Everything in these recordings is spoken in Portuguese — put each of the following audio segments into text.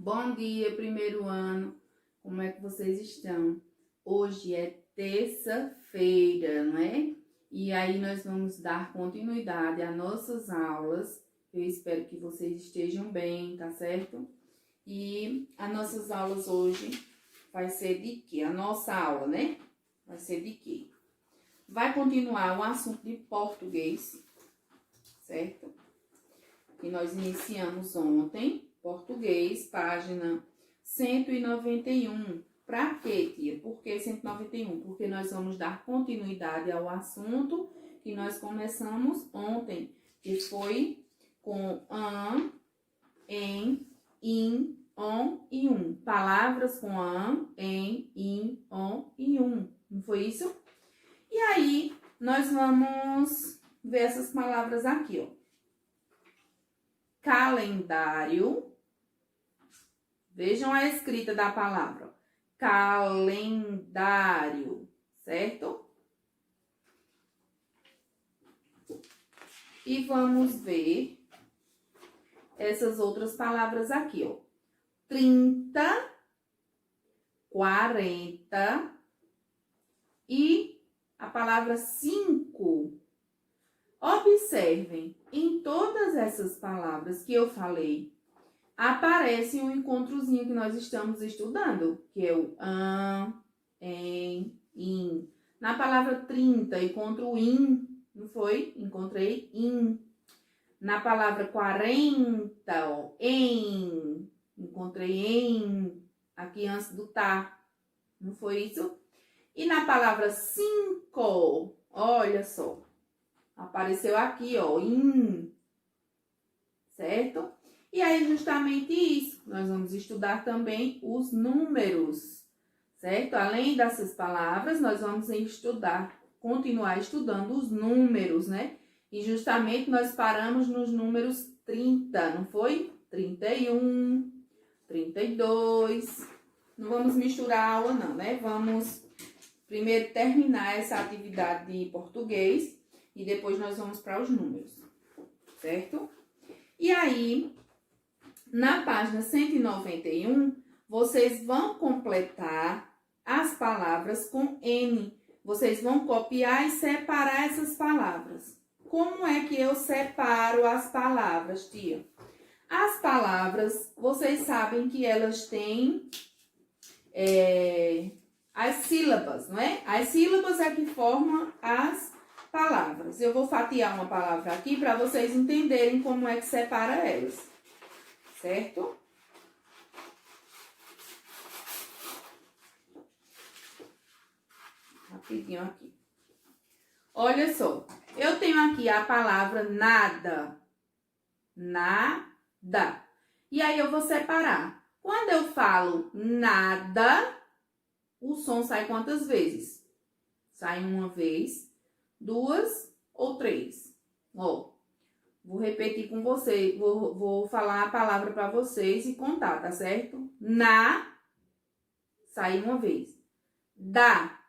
Bom dia, primeiro ano. Como é que vocês estão? Hoje é terça-feira, não é? E aí nós vamos dar continuidade às nossas aulas. Eu espero que vocês estejam bem, tá certo? E as nossas aulas hoje vai ser de quê? A nossa aula, né? Vai ser de quê? Vai continuar o assunto de português, certo? Que nós iniciamos ontem. Português, página 191. Pra quê, tia? Por que 191? Porque nós vamos dar continuidade ao assunto que nós começamos ontem, que foi com an, em, in, on e um. Palavras com an, em, in, on e um. Não foi isso? E aí, nós vamos ver essas palavras aqui, ó. Calendário. Vejam a escrita da palavra. Calendário, certo? E vamos ver essas outras palavras aqui, ó. 30, 40 e a palavra 5. Observem, em todas essas palavras que eu falei, aparece um encontrozinho que nós estamos estudando, que é o an, em, in. Na palavra 30, encontro o in, não foi? Encontrei in. Na palavra 40, ó, em, encontrei em, aqui antes do tá, não foi isso? E na palavra 5, olha só, apareceu aqui, ó, in, certo? E aí, justamente isso, nós vamos estudar também os números, certo? Além dessas palavras, nós vamos continuar estudando os números, né? E justamente nós paramos nos números 30, não foi? 31, 32. Não vamos misturar a aula, não, né? Vamos primeiro terminar essa atividade de português e depois nós vamos para os números, certo? E aí, na página 191, vocês vão completar as palavras com N. Vocês vão copiar e separar essas palavras. Como é que eu separo as palavras, tia? As palavras, vocês sabem que elas têm as sílabas, não é? As sílabas é que formam as palavras. Eu vou fatiar uma palavra aqui para vocês entenderem como é que separa elas. Certo? Rapidinho aqui. Olha só, eu tenho aqui a palavra nada. Nada. E aí eu vou separar. Quando eu falo nada, o som sai quantas vezes? Sai uma vez, duas ou três. Ó. Vou repetir com vocês, vou falar a palavra para vocês e contar, tá certo? Na, sai uma vez. Da,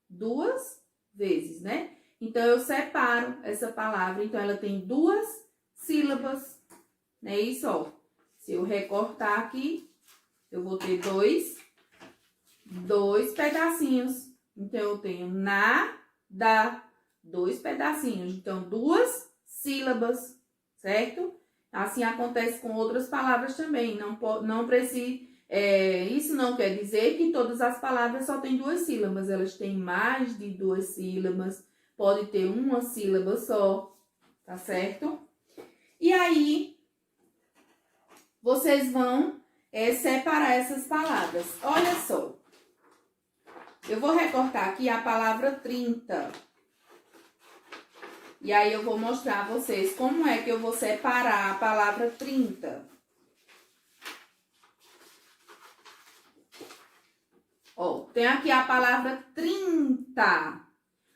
duas vezes, né? Então, eu separo essa palavra, então ela tem duas sílabas, né? Isso, ó. Se eu recortar aqui, eu vou ter dois pedacinhos. Então, eu tenho na, da, dois pedacinhos. Então, duas sílabas, certo? Assim acontece com outras palavras também. Não precisa. Isso não quer dizer que todas as palavras só têm duas sílabas. Elas têm mais de duas sílabas. Pode ter uma sílaba só, tá certo? E aí, vocês vão separar essas palavras. Olha só. Eu vou recortar aqui a palavra 30. E aí, eu vou mostrar a vocês como é que eu vou separar a palavra 30. Ó, tem aqui a palavra 30.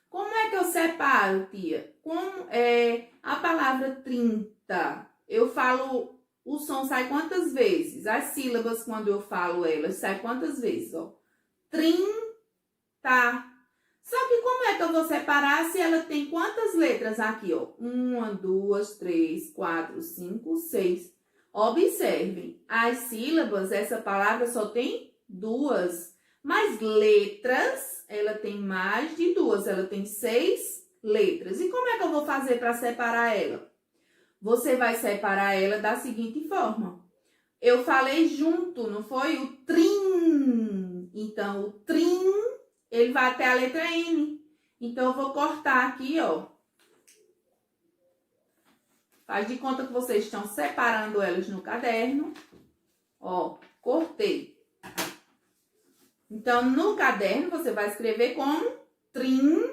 Como é que eu separo, tia? Como é a palavra 30? Eu falo, o som sai quantas vezes? As sílabas, quando eu falo elas, sai quantas vezes? Ó, 30. Só que como é que eu vou separar se ela tem quantas letras aqui, ó? 1, 2, 3, 4, 5, 6. Observem, as sílabas, essa palavra só tem duas, mas letras, ela tem mais de duas, ela tem 6 letras. E como é que eu vou fazer para separar ela? Você vai separar ela da seguinte forma. Eu falei junto, não foi? O trim. Então, o trim, ele vai até a letra N. Então, eu vou cortar aqui, ó. Faz de conta que vocês estão separando elas no caderno. Ó, cortei. Então, no caderno, você vai escrever como trim,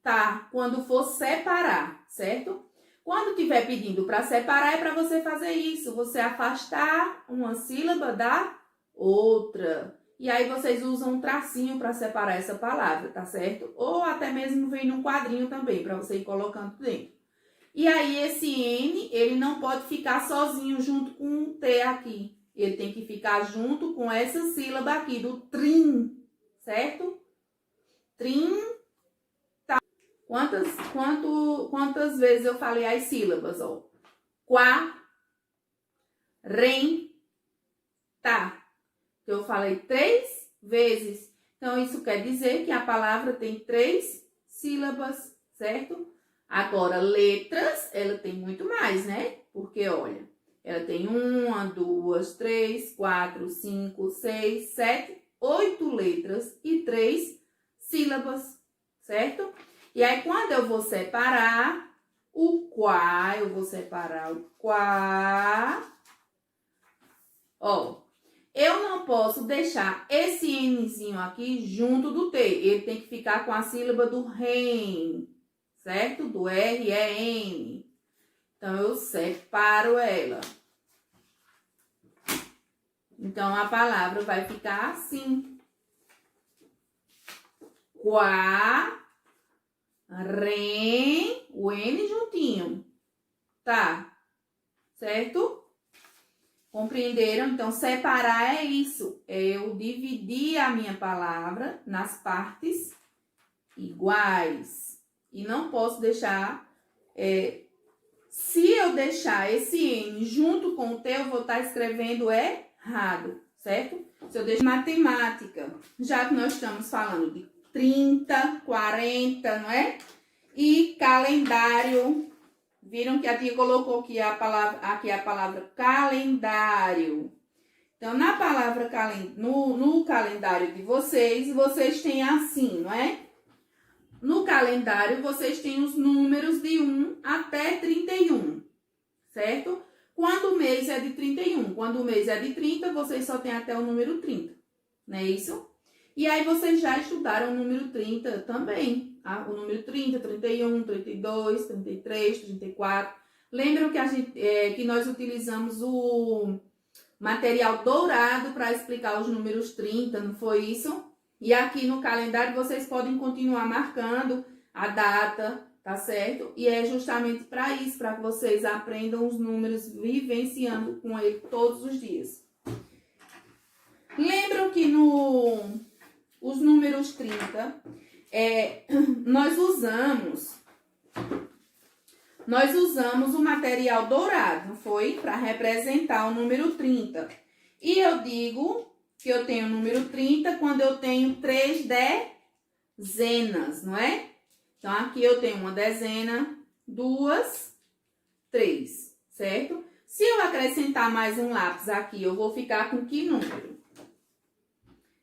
tá? Quando for separar, certo? Quando estiver pedindo para separar, é para você fazer isso. Você afastar uma sílaba da outra. E aí, vocês usam um tracinho para separar essa palavra, tá certo? Ou até mesmo vem num quadrinho também, para você ir colocando dentro. E aí, esse N, ele não pode ficar sozinho junto com um T aqui. Ele tem que ficar junto com essa sílaba aqui, do trim, certo? Trim, tá. Quantas vezes eu falei as sílabas, ó? Quá, rem, tá. Então, eu falei 3 vezes. Então, isso quer dizer que a palavra tem 3 sílabas, certo? Agora, letras, ela tem muito mais, né? Porque, olha, ela tem 1, 2, 3, 4, 5, 6, 7, 8 letras e 3 sílabas, certo? E aí, quando eu vou separar o quá, eu vou separar o quá. Ó, eu não posso deixar esse Nzinho aqui junto do T. Ele tem que ficar com a sílaba do REM, certo? Do R é N. Então, eu separo ela. Então, a palavra vai ficar assim. Quá, rem, o N juntinho. Tá? Certo? Compreenderam? Então, separar é isso. É eu dividir a minha palavra nas partes iguais. E não posso deixar... se eu deixar esse N junto com o T, eu vou estar escrevendo errado, certo? Se eu deixar matemática, já que nós estamos falando de 30, 40, não é? E calendário. Viram que a tia colocou aqui a palavra calendário. Então, na palavra no calendário de vocês têm assim, não é? No calendário, vocês têm os números de 1 até 31, certo? Quando o mês é de 31, quando o mês é de 30, vocês só têm até o número 30, não é isso? E aí, vocês já estudaram o número 30 também, tá? O número 30, 31, 32, 33, 34. Lembram que nós utilizamos o material dourado para explicar os números 30, não foi isso? E aqui no calendário vocês podem continuar marcando a data, tá certo? E é justamente para isso, para que vocês aprendam os números vivenciando com ele todos os dias. Lembram que os números 30, nós usamos o material dourado, não foi? Para representar o número 30. E eu digo que eu tenho o número 30 quando eu tenho 3 dezenas, não é? Então, aqui eu tenho uma dezena, 2, 3, certo? Se eu acrescentar mais um lápis aqui, eu vou ficar com que número?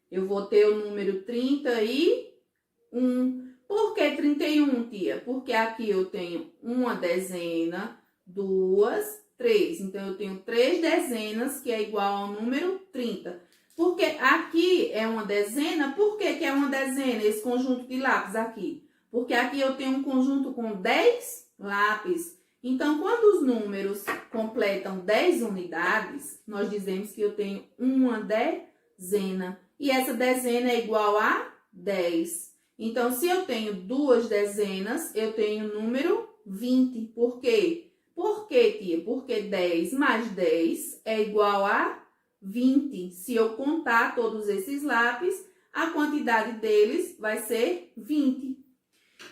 Eu vou ter o número 31. Por que 31, tia? Porque aqui eu tenho uma dezena, 2, 3. Então, eu tenho 3 dezenas, que é igual ao número 30. Porque aqui é uma dezena. Por que é uma dezena, esse conjunto de lápis aqui? Porque aqui eu tenho um conjunto com 10 lápis. Então, quando os números completam 10 unidades, nós dizemos que eu tenho uma dezena. E essa dezena é igual a 10. Então, se eu tenho 2 dezenas, eu tenho o número 20. Por quê? Por quê, tia? Porque 10 mais 10 é igual a 20. Se eu contar todos esses lápis, a quantidade deles vai ser 20.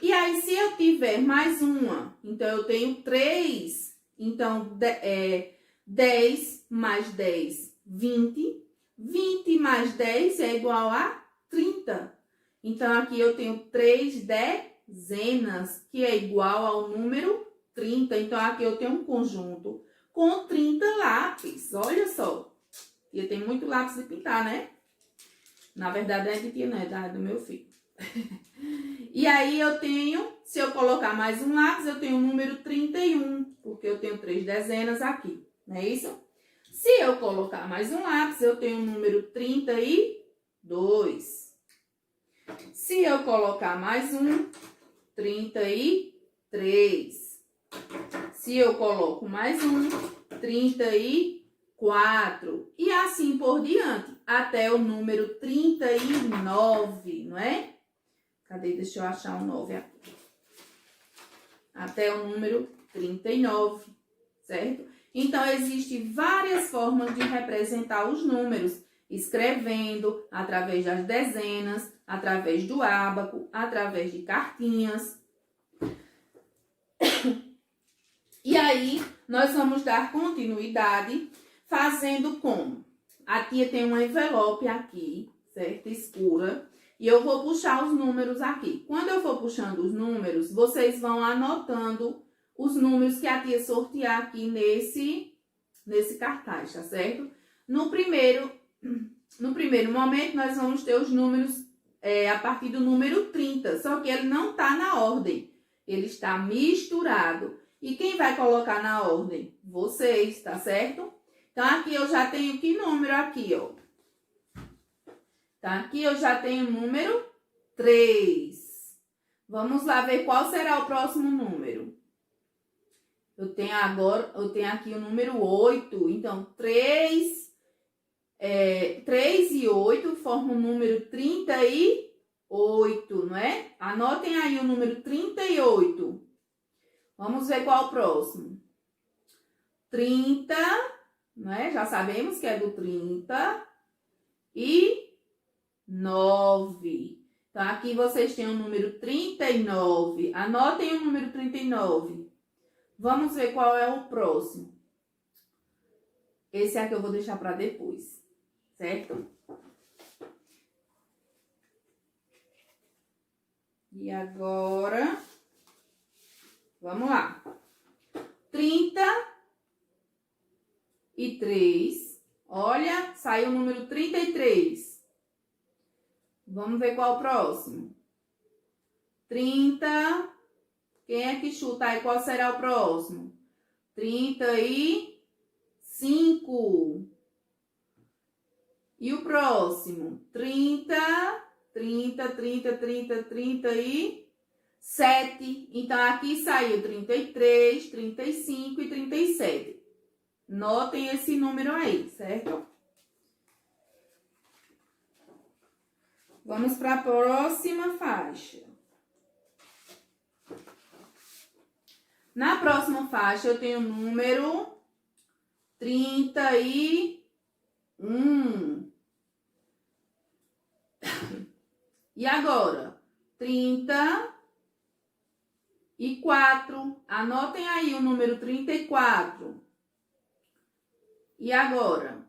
E aí, se eu tiver mais uma, então eu tenho 3. Então, 10 mais 10, 20. 20 mais 10 é igual a 30. Então, aqui eu tenho 3 dezenas, que é igual ao número 30. Então, aqui eu tenho um conjunto com 30 lápis. Olha só. E eu tenho muito lápis de pintar, né? Na verdade, não é de tia, não, é do meu filho. E aí, eu tenho, se eu colocar mais um lápis, eu tenho o número 31, porque eu tenho 3 dezenas aqui, não é isso? Se eu colocar mais um lápis, eu tenho o número 32. Se eu colocar mais um, 33. Se eu coloco mais um, 34. E assim por diante, até o número 39, não é? Cadê? Deixa eu achar um 9 aqui. Até o número 39, certo? Então, existem várias formas de representar os números, escrevendo através das dezenas, através do ábaco, através de cartinhas. E aí, nós vamos dar continuidade fazendo como? A tia tem um envelope aqui, certo? Escura. E eu vou puxar os números aqui. Quando eu for puxando os números, vocês vão anotando os números que a tia sortear aqui nesse cartaz, tá certo? No primeiro momento, nós vamos ter os números a partir do número 30, só que ele não está na ordem, ele está misturado. E quem vai colocar na ordem? Vocês, tá certo? Então, aqui eu já tenho que número aqui, ó? Tá? Aqui eu já tenho o número 3. Vamos lá ver qual será o próximo número. Eu tenho aqui o número 8. Então, 3 e 8 formam o número 38, não é? Anotem aí o número 38. Vamos ver qual é o próximo. 30, não é? Já sabemos que é do 30 e 9. Então, aqui vocês têm o número 39. Anotem o número 39. Vamos ver qual é o próximo. Esse aqui eu vou deixar para depois, certo? E agora, vamos lá. 33. Olha, saiu o número 33. Vamos ver qual é o próximo. 30. Quem é que chuta aí? Qual será o próximo? 35. E o próximo? 37. Então, aqui saiu 33, 35 e 37. Notem esse número aí, certo? Vamos para a próxima faixa. Na próxima faixa, eu tenho o número 31. E agora? 34. Anotem aí o número 34. E agora?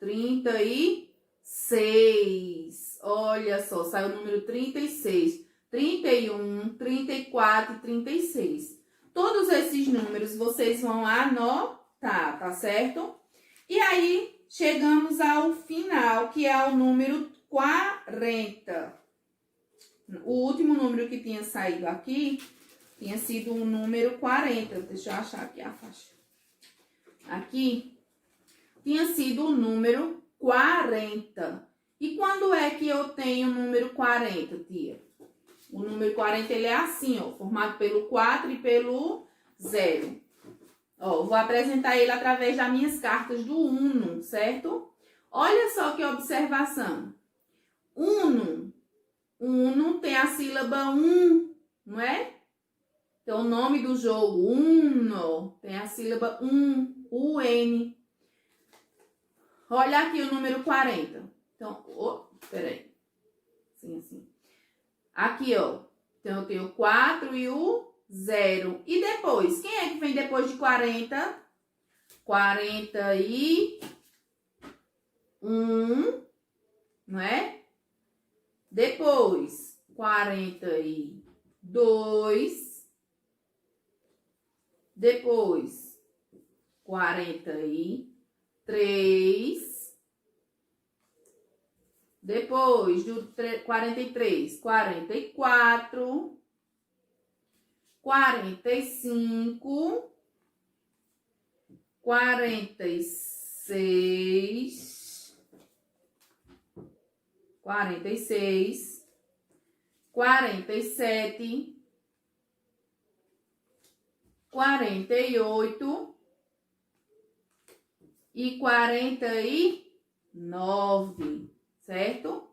36. Olha só, saiu o número 36. 31, 34 e 36. Todos esses números vocês vão anotar, tá certo? E aí, chegamos ao final, que é o número 40. O último número que tinha saído aqui tinha sido o número 40. Deixa eu achar aqui a faixa. Aqui tinha sido o número 40. E quando é que eu tenho o número 40, tia? O número 40, ele é assim, ó, formado pelo 4 e pelo 0. Ó, vou apresentar ele através das minhas cartas do Uno, certo? Olha só que observação. Uno tem a sílaba não é? Então, o nome do jogo, Uno, tem a sílaba UN. Olha aqui o número 40. Então, peraí. Assim. Aqui, ó. Então, eu tenho o 4 e o 0. E depois? Quem é que vem depois de 40? 41, não é? Depois, 42. Depois, 43. Depois do 43, 44. 45. 46. 46. 47. 48 e 49, certo?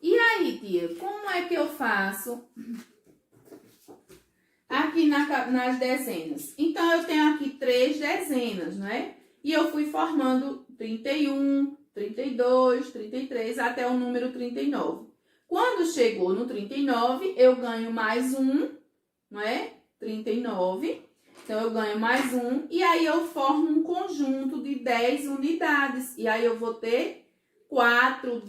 E aí, tia, como é que eu faço aqui nas dezenas? Então, eu tenho aqui 3 dezenas, não é? E eu fui formando 31, 32, 33 até o número 39. Quando chegou no 39, eu ganho mais um, não é? 39. Então, eu ganho mais um. E aí, eu formo um conjunto de 10 unidades. E aí, eu vou ter 4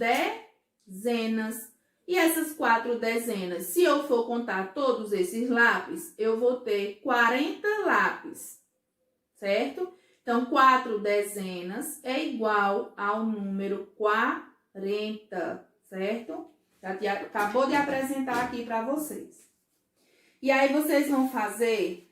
dezenas. E essas 4 dezenas, se eu for contar todos esses lápis, eu vou ter 40 lápis. Certo? Então, 4 dezenas é igual ao número 40. Certo? Já acabou de apresentar aqui para vocês. E aí, vocês vão fazer,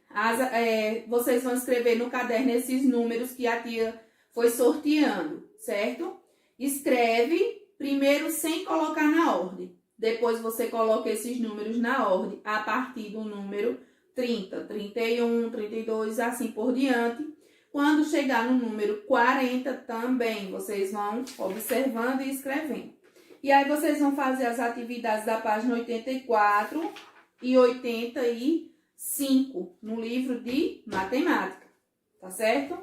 vocês vão escrever no caderno esses números que a tia foi sorteando, certo? Escreve primeiro sem colocar na ordem. Depois, você coloca esses números na ordem, a partir do número 30, 31, 32, assim por diante. Quando chegar no número 40, também, vocês vão observando e escrevendo. E aí, vocês vão fazer as atividades da página 84 e 85 no livro de matemática, tá certo?